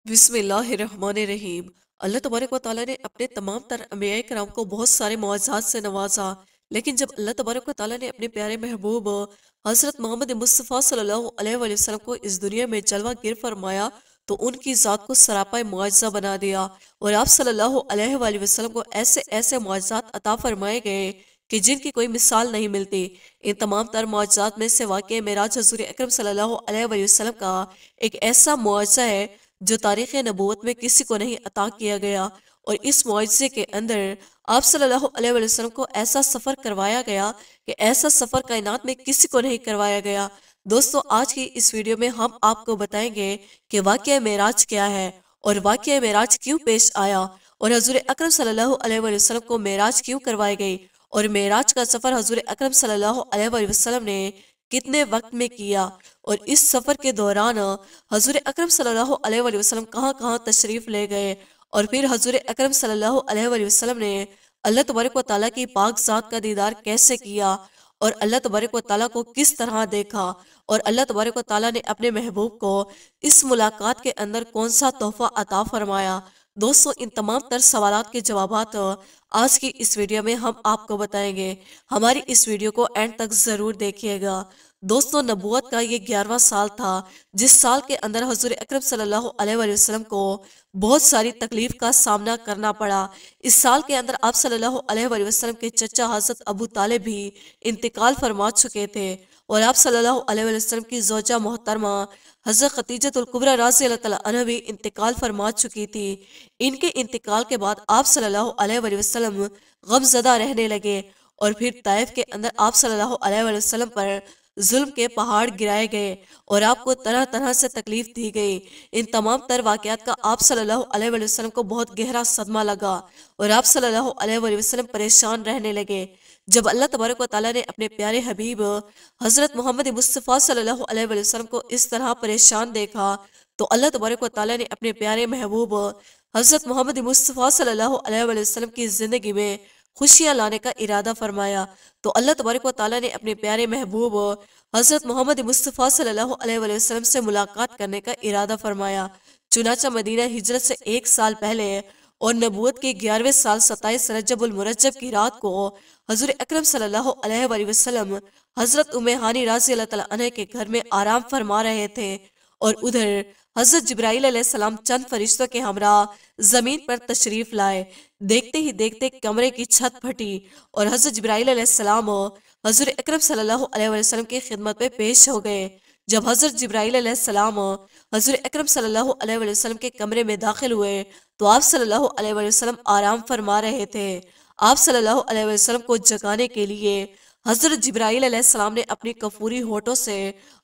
बिस्मिल्लाहिर्रहमानिर्रहीम। अल्लाह तबारक व तआला ने अपने तमाम तर अंबिया कराम को बहुत सारे मुआज़ात से नवाजा। लेकिन जब अल्लाह तबारक व तआला ने अपने प्यारे महबूब हज़रत मोहम्मद मुस्तफ़ा सल्लल्लाहु अलैहि वसल्लम को इस दुनिया में जलवा गिर फरमाया तो उनकी ज़ात को सरापा मुआज़ा बना दिया और आप सल्लल्लाहु अलैहि वसल्लम को ऐसे ऐसे मुआज़ात अता फरमाए गए कि जिनकी कोई मिसाल नहीं मिलती। इन तमाम तर मुआज़ात में से वाक़या मेराज हज़ूर अकरम सल्लल्लाहु अलैहि वसल्लम का एक ऐसा मुआज़ा है जो तारीख़ नबूवत में किसी को नहीं अता किया गया। और इस मुआज़े के अंदर आप सल्लल्लाहु अलैहि वसल्लम को ऐसा सफ़र करवाया गया कि ऐसा सफ़र कायनात में किसी को नहीं करवाया गया। दोस्तों, आज की इस वीडियो में हम आपको बताएंगे कि वाक़या मेराज क्या है और वाक़या मेराज क्यों पेश आया और हज़ूर अकरम सल्लल्लाहु अलैहि वसल्लम को मेराज क्यों करवाई गई और मेराज का सफ़र हज़ूर अकरम सल्लल्लाहु अलैहि वसल्लम ने कितने वक्त में किया और इस सफ़र के दौरान हज़ूर अकरम सल्लल्लाहु अलैहि वसल्लम कहाँ कहाँ तशरीफ़ ले गए और फिर हज़ूर अकरम सल्लल्लाहु अलैहि वसल्लम ने अल्लाह तबारक व तआला की पाक ज़ात का दीदार कैसे किया और अल्लाह तबारक व तआला को किस तरह देखा और अल्लाह तबारक व तआला ने अपने महबूब को इस मुलाकात के अंदर कौन सा तोहफ़ा अता फरमाया। दोस्तों, इन तमाम तर सवालात के जवाबात आज की इस वीडियो में हम आपको बताएंगे। हमारी इस वीडियो को एंड तक ज़रूर देखिएगा। दोस्तों, नबूवत का ये 11वां साल था जिस साल के अंदर हज़ूर अकरम सल्लल्लाहु अलैहि वसल्लम को बहुत सारी तकलीफ का सामना करना पड़ा। इस साल के अंदर आप सल्लल्लाहु अलैहि वसल्लम के चचा हज़रत अबू तालिब भी इंतकाल फरमा चुके थे और आप सल्लल्लाहु अलैहि वसल्लम की ज़ौजा मोहतरमा हज़रत खतीजतुल कुबरा रज़ी अल्लाह तआला अन्हा भी इंतकाल फरमा चुकी थी। इनके इंतकाल के बाद आप सल्लल्लाहु अलैहि वसल्लम गमज़दा रहने लगे और फिर ताइफ के अंदर आप सल्लल्लाहु अलैहि वसल्लम पर जुल्म के पहाड़ गिराए गए और आपको तरह तरह से तकलीफ दी गई। इन तमाम तर वाक़यात का आप सल्लल्लाहु अलैहि वसल्लम को बहुत गहरा सदमा लगा और आप सल्लल्लाहु अलैहि वसल्लम परेशान रहने लगे। जब अल्लाह तबारक व तआला ने अपने प्यारे हबीब हज़रत मोहम्मद मुस्तफ़ा सल्लल्लाहु अलैहि वसल्लम को इस तरह परेशान देखा तो अल्लाह तबारक व तआला ने अपने प्यारे महबूब हज़रत मोहम्मद मुस्तफ़ा सल्लल्लाहु अलैहि वसल्लम की ज़िंदगी में खुशियाँ लाने का इरादा फरमाया। तो अल्लाह तबारक व तआला ने अपने प्यारे महबूब हज़रत मोहम्मद मुस्तफ़ा सल्लल्लाहु अलैहि वसल्लम से मुलाकात करने का इरादा फरमाया। चुनाचा मदीना हिजरत से 1 साल पहले और नबूवत के 11वें साल 27 रजबुल मुरज्जब की रात को हज़ूर अकरम सल्लल्लाहु अलैहि वसल्लम हज़रत उम्मे हानी रज़ी अल्लाह तआला अन्हा के घर में आराम फरमा रहे थे और उधर हज़रत जिब्राईल अलैहिस्सलाम चंद फरिश्तों के हमरा जमीन पर तशरीफ लाए। देखते ही देखते कमरे की छत फटी और हज़रत जिब्राईल अलैहिस्सलाम हज़ूर अकरम सल्लल्लाहु अलैहि वसल्लम की खिदमत में पेश हो गए। जब हज़रत जिब्राईल अलैहिस्सलाम हज़ूर अकरम सल्लल्लाहु अलैहि वसल्लम के कमरे में दाखिल हुए तो आप सल्लल्लाहु अलैहि वसल्लम आराम फरमा रहे थे। आप सल्लल्लाहु अलैहि वसल्लम को जगाने के लिए हज़रत जिब्राईल अलैहिस्सलाम ने अपनी कफूरी होठों से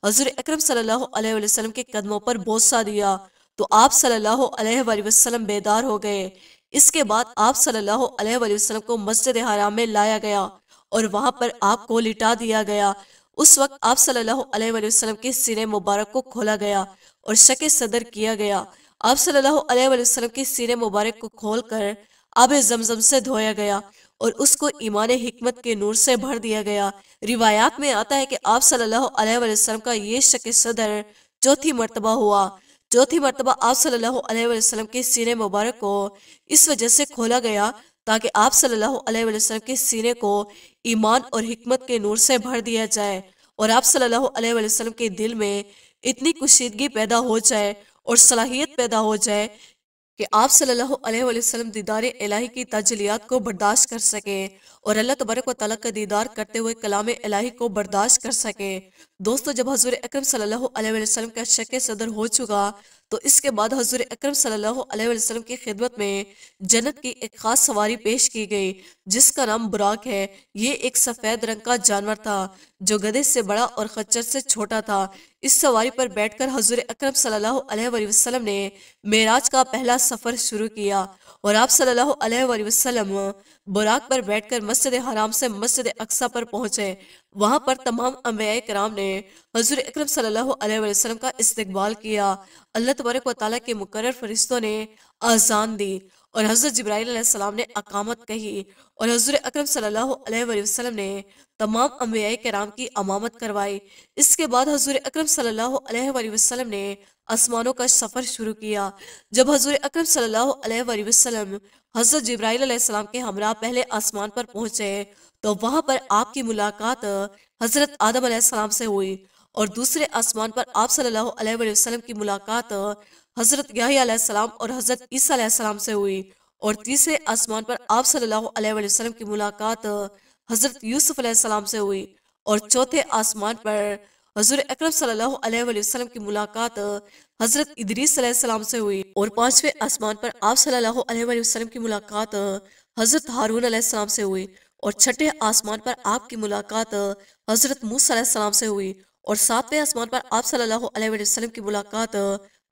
हज़ूर अकरम सल्लल्लाहु अलैहि वसल्लम के कदमों पर बोसा दिया तो आप सल्लल्लाहु अलैहि वसल्लम बेदार हो गए। इसके बाद आप सल्लल्लाहु अलैहि वसल्लम को मस्जिद हराम में लाया गया और वहां पर आपको लिटा दिया गया। उस वक्त आप सल्लल्लाहु अलैहि वसल्लम के सीने मुबारक को खोला गया और शके सदर किया गया। आप सल्लल्लाहु अलैहि वसल्लम के सीने मुबारक को खोलकर आब जमजम से धोया गया और उसको ईमान हिकमत के नूर से भर दिया गया। रिवायात में आता है कि आप सल्लल्लाहु अलैहि वसल्लम का ये शके सदर चौथी मर्तबा हुआ। चौथी मर्तबा आप सल्लल्लाहु अलैहि वसल्लम के सीने मुबारक को इस वजह से खोला गया ताकि आप सल्लल्लाहु अलैहि वसल्लम के सीने को ईमान और हिकमत के नूर से भर दिया जाए और आप सल्लल्लाहु अलैहि वसल्लम के दिल में इतनी कुशीदगी पैदा हो जाए और सलाहियत पैदा हो जाए कि आप सल्लल्लाहु अलैहि वसल्लम दीदार इलाही की तजलियात को बर्दाश्त कर सके और अल्लाह तबारक व तआला का दीदार करते हुए कलाम इलाही को बर्दाश्त कर सके। दोस्तों, जब हज़ूर अकरम सल्लल्लाहु अलैहि वसल्लम का शक सदर हो चुका तो इसके बाद हज़ूर अकरम सल्लल्लाहु अलैहि वसल्लम की खिदमत में जन्नत की एक खास सवारी पेश की गई जिसका नाम बुराक है। ये एक सफ़ेद रंग का जानवर था जो गधे से बड़ा और खच्चर से छोटा था। इस सवारी पर बैठकर हज़ूर अकरम सल्लल्लाहु अलैहि वसल्लम ने मेराज का पहला सफ़र शुरू किया और आप सल्लल्लाहु अलैहि वसल्लम बुराक पर बैठकर मस्जिद हराम से मस्जिद अक्सा पर पहुंचे। वहां पर तमाम अंबिया कराम ने हज़ूर अकरम सल्लल्लाहु अलैहि वसल्लम का इस्तकबाल किया। अल्लाह तबारक व तआला के मुकर्रर फरिश्तों ने आज़ान दी और हज़रत जिब्राईल अलैहिस्सलाम ने अकामत कही और हज़ूर अकरम सल्लल्लाहु अलैहि वसल्लम ने तमाम अंबिया कराम की अमामत करवाई। इसके बाद हज़ूर अकरम सल्लल्लाहु अलैहि वसल्लम ने آسمانوں کا سفر شروع کیا۔ جب حضور اکرم صلی اللہ علیہ وآلہ وسلم حضرت جبرائیل علیہ السلام کے ہمراہ پہلے آسمان پر پہنچے تو وہاں پر آپ کی ملاقات حضرت آدم علیہ السلام سے ہوئی، اور دوسرے آسمان پر آپ صلی اللہ علیہ وآلہ وسلم کی ملاقات حضرت یحییٰ علیہ السلام اور حضرت عیسیٰ علیہ السلام سے ہوئی، اور تیسرے آسمان پر آپ صلی اللہ علیہ وآلہ وسلم کی ملاقات حضرت یوسف علیہ السلام سے ہوئی، اور چوتھے آسمان پر حضور اکرم صلی اللہ علیہ وآلہ وسلم کی ملاقات حضرت ادریس علیہ السلام سے ہوئی، اور پانچویں آسمان پر آپ صلی اللہ علیہ وآلہ وسلم کی ملاقات حضرت ہارون علیہ السلام سے ہوئی، اور چھٹے آسمان پر آپ کی ملاقات حضرت موسیٰ علیہ السلام سے ہوئی، اور ساتویں آسمان پر آپ صلی اللہ علیہ وآلہ وسلم کی ملاقات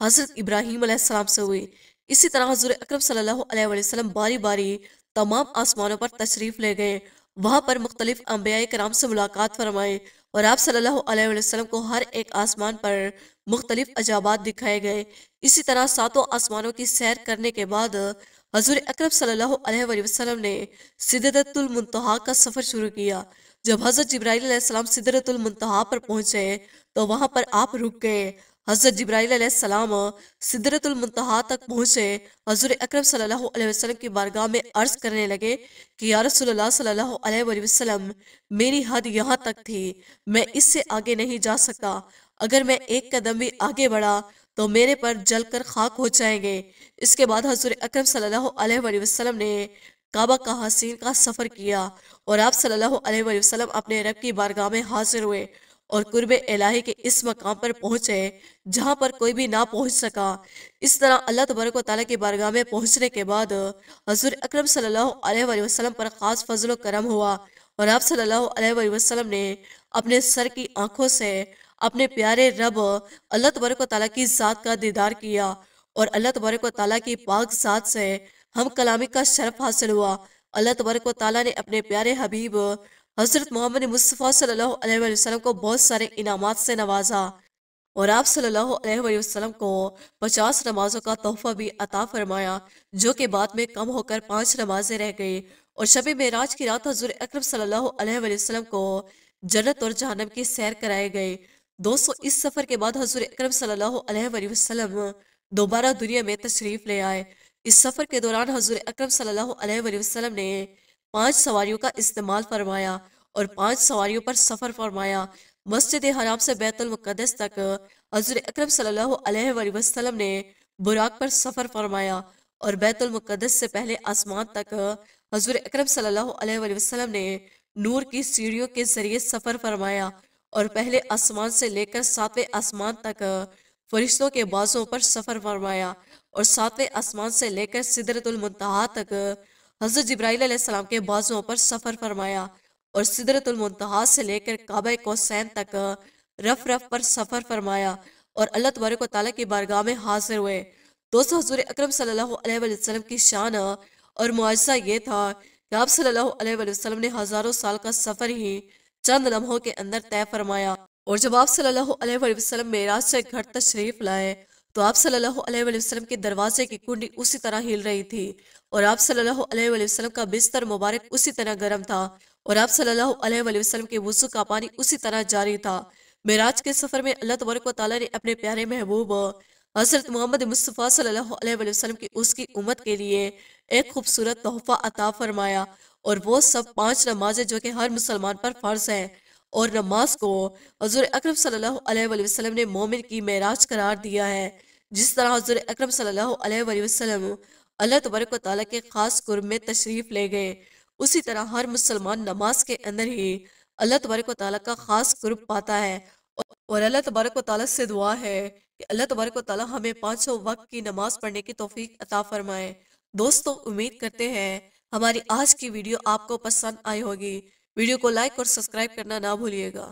حضرت ابراہیم علیہ السلام سے ہوئی۔ اسی طرح حضور اکرم صلی اللہ علیہ وآلہ وسلم باری باری تمام آسمانوں پر تشریف لے گئے، وہاں پر مختلف انبیاء کرام سے ملاقات فرمائے، اور آپ صلی اللہ علیہ وآلہ وسلم کو ہر ایک آسمان پر مختلف عجائبات دکھائے گئے۔ اسی طرح ساتوں آسمانوں کی سیر کرنے کے بعد حضور اکرم صلی اللہ علیہ وآلہ وسلم نے سدرۃ المنتہا کا سفر شروع کیا۔ جب حضرت جبرائیل علیہ السلام سدرۃ المنتہا پر پہنچے تو وہاں پر آپ رک گئے۔ حضرت جبرائیل علیہ السلام سدرۃ المنتہا تک پہنچے، حضور اکرم صلی اللہ علیہ وسلم کی بارگاہ میں عرض کرنے لگے کہ یا رسول اللہ صلی اللہ علیہ وآلہ وسلم، میری حد یہاں تک تھی، میں اس سے آگے نہیں جا سکتا، اگر میں ایک قدم بھی آگے بڑھا تو میرے پر جل کر خاک ہو جائیں گے۔ اس کے بعد حضور اکرم صلی اللہ علیہ وآلہ وسلم نے کعبہ کا حسین کا سفر کیا، اور آپ صلی اللہ علیہ وآلہ وسلم اپنے رب کی بارگاہ میں حاضر ہوئے اور قرب الہی کے اس مقام پر پہنچے جہاں پر کوئی بھی نہ پہنچ سکا۔ اس طرح اللہ تبارک و تعالیٰ کی بارگاہ میں پہنچنے کے بعد حضور اکرم صلی اللہ علیہ وآلہ وسلم پر خاص فضل و کرم ہوا، اور آپ صلی اللہ علیہ وآلہ وسلم نے اپنے سر کی آنکھوں سے اپنے پیارے رب اللہ تبارک و تعالیٰ کی ذات کا دیدار کیا، اور اللہ تبارک و تعالیٰ کی پاک ذات سے ہم کلامی کا شرف حاصل ہوا۔ اللہ تبارک و تعالیٰ نے اپنے پیارے حبیب حضرت محمد مصطفیٰ صلی اللہ علیہ وآلہ وسلم کو بہت سارے انعامات سے نوازا، اور آپ صلی اللہ علیہ وآلہ وسلم کو 50 نمازوں کا تحفہ بھی عطا فرمایا، جو کہ بعد میں کم ہو کر 5 نمازیں رہ گئی، اور شب معراج کی رات حضور اکرم صلی اللہ علیہ وآلہ وسلم کو جنت اور جہنم کی سیر کرائے گئے۔ دوستو، اس سفر کے بعد حضور اکرم صلی اللہ علیہ وآلہ وسلم دوبارہ دنیا میں تشریف لے آئے۔ اس سفر کے دوران حضور اکرم صلی اللہ علیہ وآلہ وسلم نے 5 سواریوں کا استعمال فرمایا اور 5 سواریوں پر سفر فرمایا۔ مسجد حرام سے بیت المقدس تک حضور اکرم صلی اللہ علیہ وآلہ وسلم نے براق پر سفر فرمایا، اور بیت المقدس سے پہلے آسمان تک حضور اکرم صلی اللہ علیہ وآلہ وسلم نے نور کی سیڑھیوں کے ذریعے سفر فرمایا، اور پہلے آسمان سے لے کر 7ویں آسمان تک فرشتوں کے بازوں پر سفر فرمایا، اور 7ویں آسمان سے لے کر سدرۃ المنتہا تک حضرت جبرائیل علیہ السلام کے بازوں پر سفر فرمایا، اور سدرۃ المنتہا سے لے کر کعبہ کوسین تک رف رف پر سفر فرمایا، اور اللہ تبارک و تعالیٰ کی بارگاہ میں حاضر ہوئے۔ دوستو، حضور اکرم صلی اللہ علیہ وآلہ وسلم کی شان اور معجزہ یہ تھا کہ آپ صلی اللہ علیہ وآلہ وسلم نے ہزاروں سال کا سفر ہی چند لمحوں کے اندر طے فرمایا، اور جب آپ صلی اللہ علیہ وآلہ وسلم معراج سے گھر تشریف لائے تو آپ صلی اللہ علیہ وآلہ وسلم کے دروازے کی کنڈی اسی طرح ہل رہی تھی، اور آپ صلی اللہ علیہ وآلہ وسلم کا بستر مبارک اسی طرح گرم تھا، اور آپ صلی اللہ علیہ وآلہ وسلم کے وضو کا پانی اسی طرح جاری تھا۔ معراج کے سفر میں اللہ تبارک و تعالیٰ نے اپنے پیارے محبوب حضرت محمد مصطفیٰ صلی اللہ علیہ وآلہ وسلم کی اس کی امت کے لیے ایک خوبصورت تحفہ عطا فرمایا، اور وہ سب 5 نمازیں جو کہ ہر مسلمان پر فرض ہیں، اور نماز کو حضور اکرم صلی اللہ علیہ وآلہ وسلم نے مومن کی معراج قرار دیا ہے۔ جس طرح حضور اکرم صلی اللہ علیہ وآلہ وسلم اللہ تبارک و تعالیٰ کے خاص قرب میں تشریف لے گئے، اسی طرح ہر مسلمان نماز کے اندر ہی اللہ تبارک و تعالیٰ کا خاص قرب پاتا ہے، اور اللہ تبارک و تعالیٰ سے دعا ہے کہ اللہ تبارک و تعالیٰ ہمیں 5 وقت کی نماز پڑھنے کی توفیق عطا فرمائے۔ دوستو، امید کرتے ہیں ہماری آج کی ویڈیو آپ کو پسند آئی ہوگی۔ ویڈیو کو لائک اور سبسکرائب کرنا نہ بھولیے گا۔